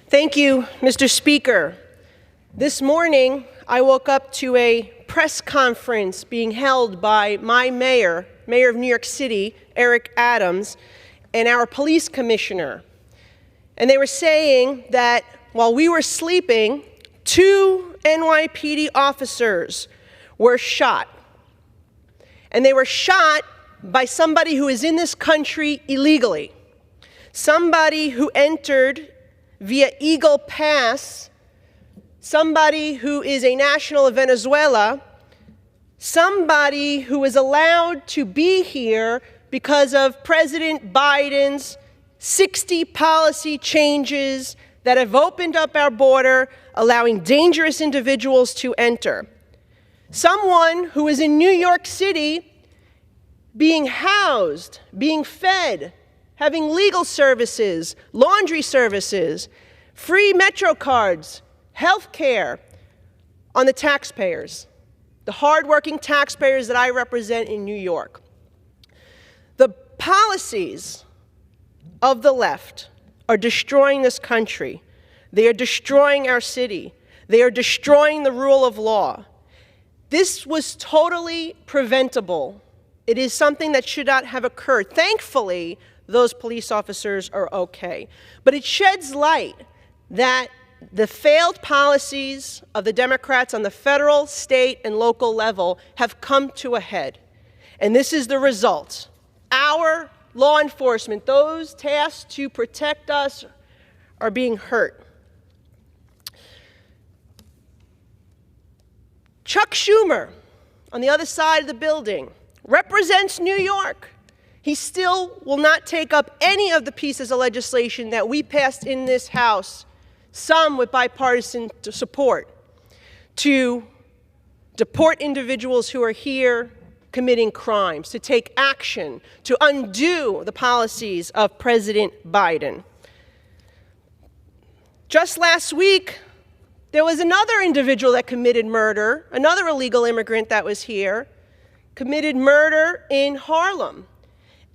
Thank you, Mr. Speaker. This morning, I woke up to a press conference being held by my mayor of New York City, Eric Adams, and our police commissioner. And they were saying that while we were sleeping, 2 NYPD officers were shot. And they were shot by somebody who is in this country illegally. Somebody who entered via Eagle Pass, somebody who is a national of Venezuela, somebody who is allowed to be here because of President Biden's 60 policy changes that have opened up our border, allowing dangerous individuals to enter. Someone who is in New York City being housed, being fed, having legal services, laundry services, free Metro cards, health care on the taxpayers, the hardworking taxpayers that I represent in New York. The policies of the left are destroying this country. They are destroying our city. They are destroying the rule of law. This was totally preventable. It is something that should not have occurred. Thankfully, those police officers are okay. But it sheds light that the failed policies of the Democrats on the federal, state, and local level have come to a head. And this is the result. Our law enforcement, those tasked to protect us, are being hurt. Chuck Schumer, on the other side of the building, represents New York. He still will not take up any of the pieces of legislation that we passed in this House, some with bipartisan support, to deport individuals who are here committing crimes, to take action, to undo the policies of President Biden. Just last week, there was another individual that committed murder, another illegal immigrant that was here, committed murder in Harlem.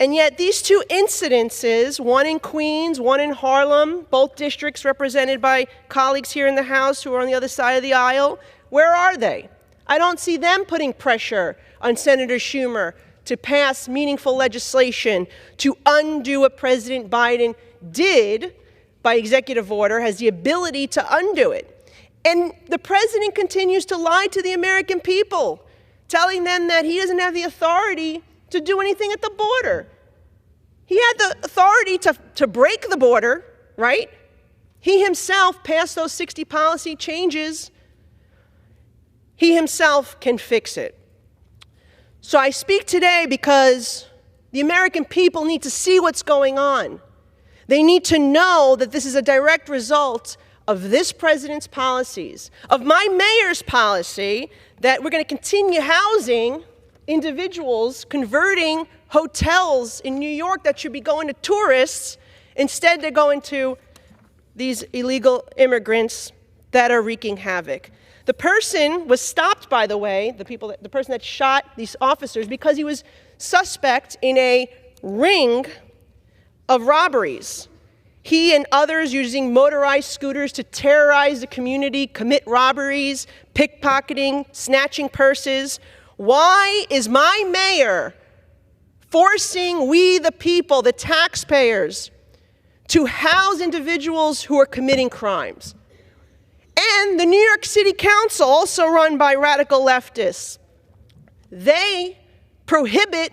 And yet these 2 incidences, one in Queens, one in Harlem, both districts represented by colleagues here in the House who are on the other side of the aisle, where are they? I don't see them putting pressure on Senator Schumer to pass meaningful legislation to undo what President Biden did by executive order, has the ability to undo it. And the president continues to lie to the American people, telling them that he doesn't have the authority to do anything at the border. He had the authority to break the border, right? He himself passed those 60 policy changes. He himself can fix it. So I speak today because the American people need to see what's going on. They need to know that this is a direct result of this president's policies, of my mayor's policy that we're going to continue housing individuals, converting hotels in New York that should be going to tourists. Instead, they're going to these illegal immigrants that are wreaking havoc. The person was stopped, by the way, the person that shot these officers, because he was suspect in a ring of robberies. He and others using motorized scooters to terrorize the community, commit robberies, pickpocketing, snatching purses. Why is my mayor forcing we, the people, the taxpayers, to house individuals who are committing crimes? And the New York City Council, also run by radical leftists, they prohibit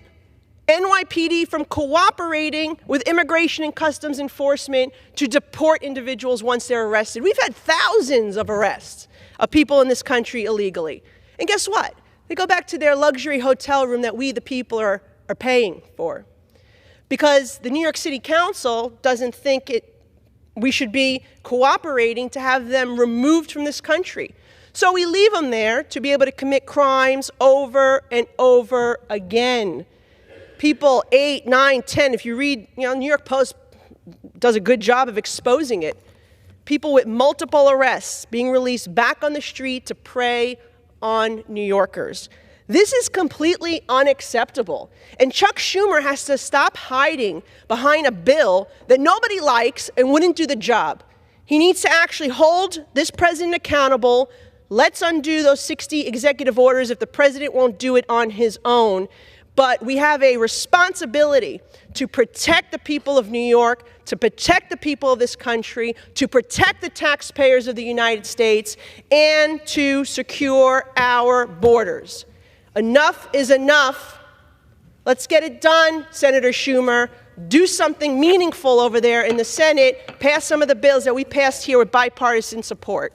NYPD from cooperating with Immigration and Customs Enforcement to deport individuals once they're arrested. We've had thousands of arrests of people in this country illegally. And guess what? They go back to their luxury hotel room that we, the people, are paying for. Because the New York City Council doesn't think we should be cooperating to have them removed from this country. So we leave them there to be able to commit crimes over and over again. People 8, 9, 10, if you read, New York Post does a good job of exposing it. People with multiple arrests being released back on the street to prey on New Yorkers. This is completely unacceptable. And Chuck Schumer has to stop hiding behind a bill that nobody likes and wouldn't do the job. He needs to actually hold this president accountable. Let's undo those 60 executive orders if the president won't do it on his own. But we have a responsibility to protect the people of New York, to protect the people of this country, to protect the taxpayers of the United States, and to secure our borders. Enough is enough. Let's get it done, Senator Schumer. Do something meaningful over there in the Senate. Pass some of the bills that we passed here with bipartisan support.